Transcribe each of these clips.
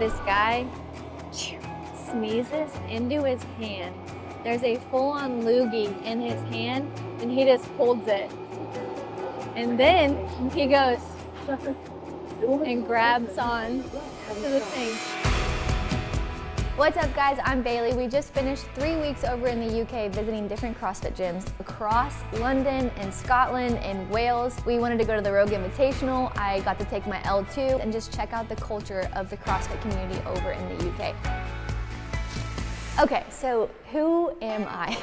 this guy sneezes into his hand. There's a full-on loogie in his hand, and he just holds it. And then he goes and grabs on to the thing. What's up, guys? I'm Baylee. We just finished 3 weeks over in the UK visiting different CrossFit gyms across London and Scotland and Wales. We wanted to go to the Rogue Invitational. I got to take my L2 and just check out the culture of the CrossFit community over in the UK. Okay, so who am I?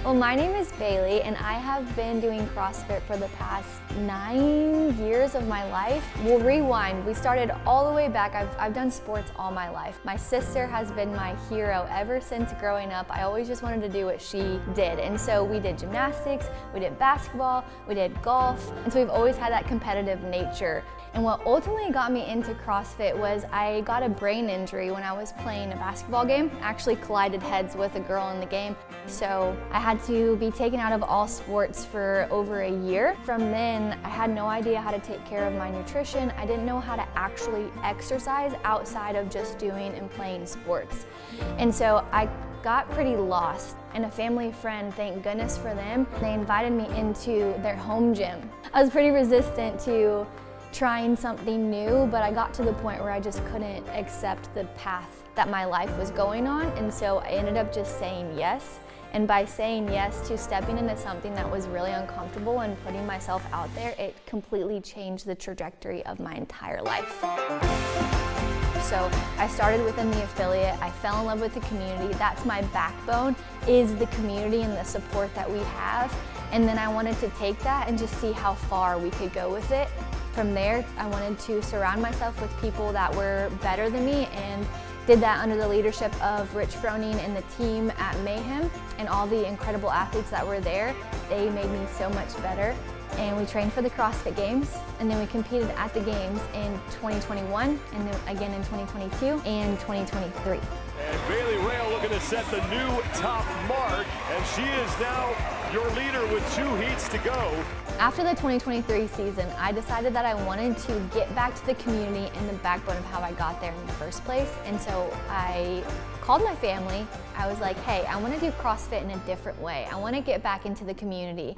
Well, my name is Baylee, and I have been doing CrossFit for the past 9 years of my life. We'll rewind. We started all the way back. I've done sports all my life. My sister has been my hero ever since growing up. I always just wanted to do what she did. And so we did gymnastics, we did basketball, we did golf. And so we've always had that competitive nature. And what ultimately got me into CrossFit was I got a brain injury when I was playing a basketball game. I actually collided heads with a girl in the game. So I had to be taken out of all sports for over a year. From then, I had no idea how to take care of my nutrition. I didn't know how to actually exercise outside of just doing and playing sports. And so I got pretty lost. And a family friend, thank goodness for them, they invited me into their home gym. I was pretty resistant to trying something new, but I got to the point where I just couldn't accept the path that my life was going on, and so I ended up just saying yes. And by saying yes to stepping into something that was really uncomfortable and putting myself out there, it completely changed the trajectory of my entire life. So I started within the affiliate, I fell in love with the community. That's my backbone, is the community and the support that we have. And then I wanted to take that and just see how far we could go with it. From there, I wanted to surround myself with people that were better than me, and did that under the leadership of Rich Froning and the team at Mayhem and all the incredible athletes that were there. They made me so much better. And we trained for the CrossFit Games, and then we competed at the Games in 2021, and then again in 2022 and 2023. And Baylee Rayl looking to set the new top mark, and she is now your leader with 2 heats to go. After the 2023 season, I decided that I wanted to get back to the community and the backbone of how I got there in the first place. And so I called my family. I was like, hey, I want to do CrossFit in a different way. I want to get back into the community.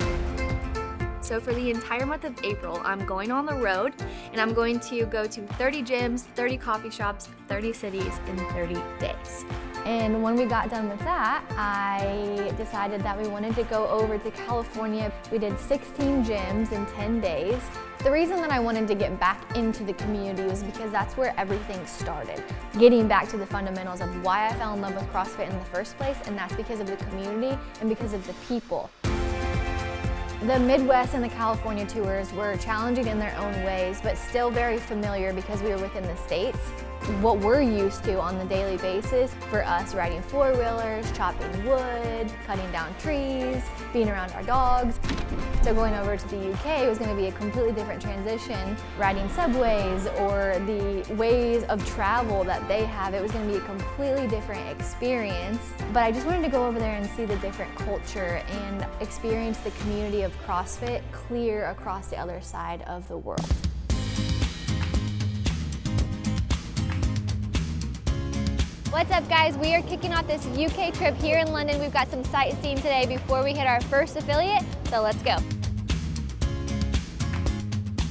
So for the entire month of April, I'm going on the road, and I'm going to go to 30 gyms, 30 coffee shops, 30 cities in 30 days. And when we got done with that, I decided that we wanted to go over to California. We did 16 gyms in 10 days. The reason that I wanted to get back into the community was because that's where everything started. Getting back to the fundamentals of why I fell in love with CrossFit in the first place, and that's because of the community and because of the people. The Midwest and the California tours were challenging in their own ways, but still very familiar because we were within the States. What we're used to on the daily basis, for us, riding 4-wheelers, chopping wood, cutting down trees, being around our dogs. So going over to the UK was going to be a completely different transition. Riding subways or the ways of travel that they have, it was going to be a completely different experience. But I just wanted to go over there and see the different culture and experience the community of CrossFit clear across the other side of the world. What's up, guys? We are kicking off this UK trip here in London. We've got some sightseeing today before we hit our first affiliate, so let's go.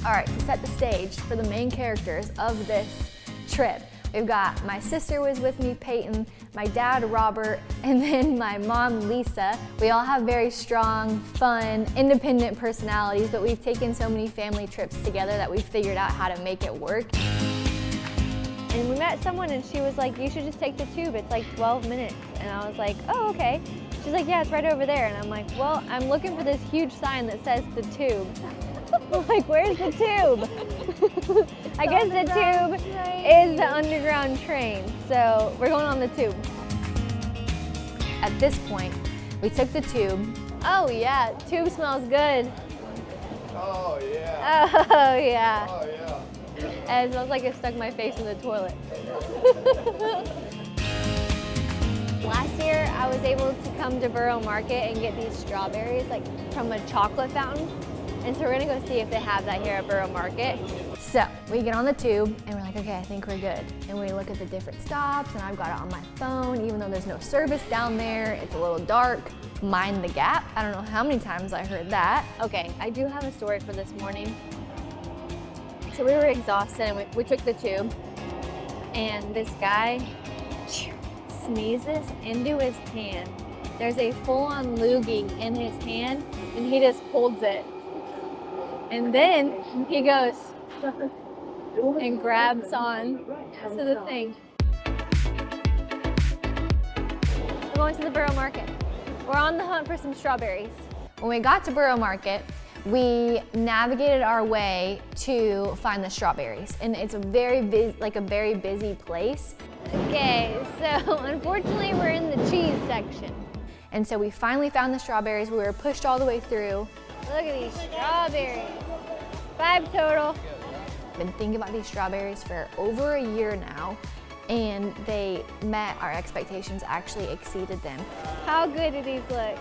All right, to set the stage for the main characters of this trip, we've got my sister was with me, Peyton, my dad, Robert, and then my mom, Lisa. We all have very strong, fun, independent personalities, but we've taken so many family trips together that we've figured out how to make it work. And we met someone and she was like, you should just take the tube, it's like 12 minutes. And I was like, oh, okay. She's like, yeah, it's right over there. And I'm like, well, I'm looking for this huge sign that says the tube. I'm like, where's the tube? I guess the tube is the underground train. So we're going on the tube. At this point, we took the tube. Oh yeah, tube smells good. Oh yeah. Oh yeah. Oh yeah. And it smells like I stuck my face in the toilet. Last year, I was able to come to Burrow Market and get these strawberries like from a chocolate fountain. And so we're gonna go see if they have that here at Burrow Market. So So we get on the tube and we're like, okay, I think we're good. And we look at the different stops and I've got it on my phone, even though there's no service down there, it's a little dark. Mind the gap. I don't know how many times I heard that. Okay, I do have a story for this morning. So we were exhausted and we took the tube and this guy sneezes into his hand. There's a full-on loogie in his hand and he just holds it. And then he goes and grabs on to the thing. We're going to the Burrow Market. We're on the hunt for some strawberries. When we got to Burrow Market, we navigated our way to find the strawberries. And it's a very busy place. Okay, so unfortunately we're in the cheese section. And so we finally found the strawberries. We were pushed all the way through. Look at these strawberries. 5 total. I've been thinking about these strawberries for over a year now, and they met our expectations, actually exceeded them. How good do these look?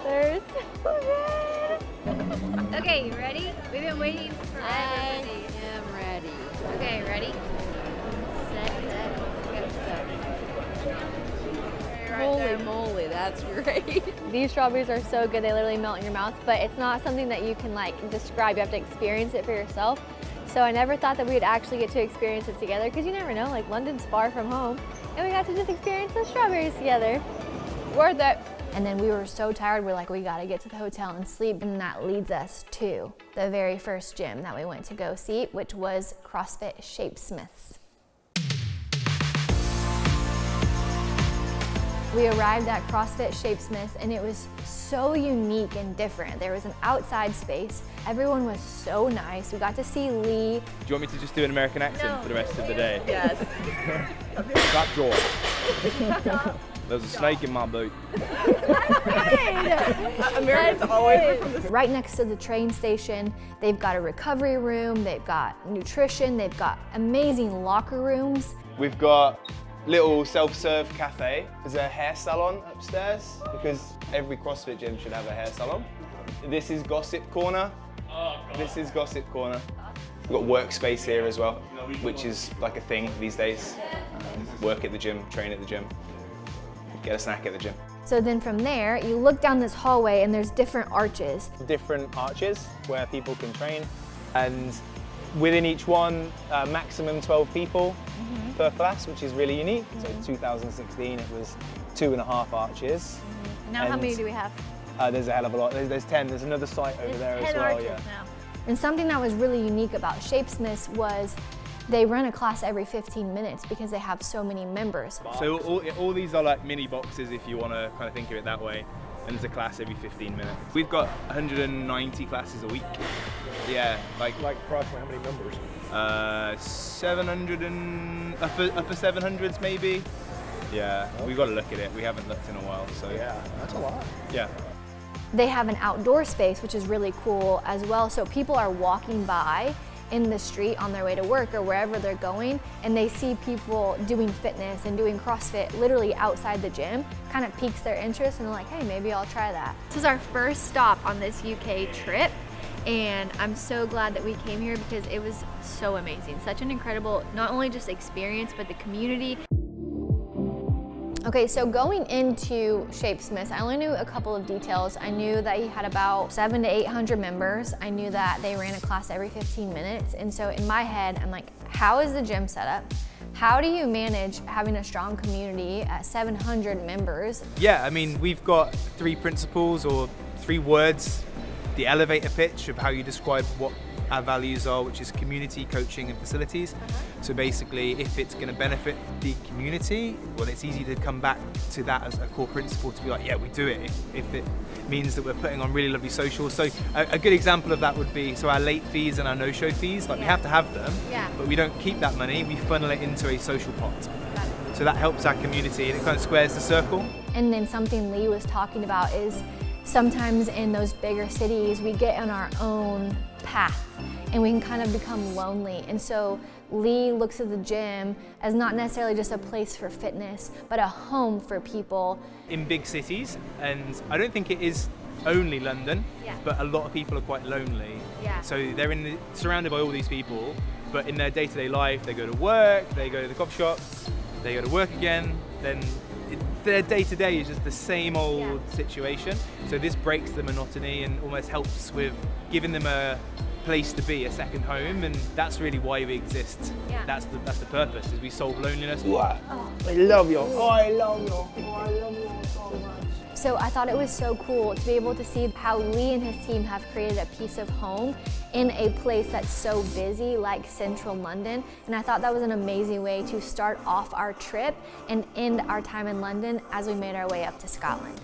They're so good. Okay, you ready? We've been waiting forever. I am ready. Okay, ready? Holy moly, that's great. These strawberries are so good, they literally melt in your mouth, but it's not something that you can describe. You have to experience it for yourself. So I never thought that we would actually get to experience it together, because you never know, London's far from home, and we got to just experience those strawberries together. Worth it. And then we were so tired, we're like, we gotta get to the hotel and sleep, and that leads us to the very first gym that we went to go see, which was CrossFit Shapesmiths. We arrived at CrossFit Shapesmiths and it was so unique and different. There was an outside space. Everyone was so nice. We got to see Lee. Do you want me to just do an American accent for the rest of the day? Yes. Clap jaw. There's a snake in my boot. Americans always from the Right next to the train station, they've got a recovery room, they've got nutrition, they've got amazing locker rooms. We've got little self-serve cafe. There's a hair salon upstairs because every CrossFit gym should have a hair salon. This is Gossip Corner. This is Gossip Corner. We've got workspace here as well, which is like a thing these days. Work at the gym, train at the gym, get a snack at the gym. So then from there, you look down this hallway and there's different arches. Different arches where people can train, and within each one, maximum 12 people per class, which is really unique. So in 2016, it was 2.5 arches. Now how many do we have? There's a hell of a lot. There's 10. There's another site over there as well. Yeah. Now. And something that was really unique about Shapesmiths was they run a class every 15 minutes because they have so many members. So all these are like mini boxes if you want to kind of think of it that way. And there's a class every 15 minutes. We've got 190 classes a week. Yeah, like approximately how many members? 700 and upper 700s maybe. Yeah, we've got to look at it. We haven't looked in a while, so Yeah, that's a lot. Yeah. They have an outdoor space, which is really cool as well. So people are walking by in the street on their way to work or wherever they're going, and they see people doing fitness and doing CrossFit literally outside the gym, kind of piques their interest, and they're like, hey, maybe I'll try that. This is our first stop on this UK trip, and I'm so glad that we came here because it was so amazing. Such an incredible, not only just experience, but the community. Okay, so going into Shapesmiths, I only knew a couple of details. I knew that he had about 700 to 800 members. I knew that they ran a class every 15 minutes. And so in my head, I'm like, how is the gym set up? How do you manage having a strong community at 700 members? Yeah, I mean, we've got 3 principles or 3 words, the elevator pitch of how you describe what our values are, which is community, coaching, and facilities. So basically, if it's going to benefit the community, well, it's easy to come back to that as a core principle to be like, yeah, we do it. If it means that we're putting on really lovely socials. So a good example of that would be, so our late fees and our no-show fees, we have to have them, but we don't keep that money, we funnel it into a social pot. So that helps our community and it kind of squares the circle. And then something Lee was talking about is sometimes in those bigger cities, we get on our own path and we can kind of become lonely. And so Lee looks at the gym as not necessarily just a place for fitness, but a home for people. In big cities, and I don't think it is only London, but a lot of people are quite lonely. Yeah. So they're surrounded by all these people, but in their day-to-day life, they go to work, they go to the coffee shop, they go to work again, then their day-to-day is just the same old situation. So this breaks the monotony and almost helps with giving them a place to be, a second home, and that's really why we exist. Yeah. That's the purpose, is we solve loneliness. I love you. Oh, I love you. Oh, I love you so much. So I thought it was so cool to be able to see how Lee and his team have created a piece of home in a place that's so busy like central London. And I thought that was an amazing way to start off our trip and end our time in London as we made our way up to Scotland.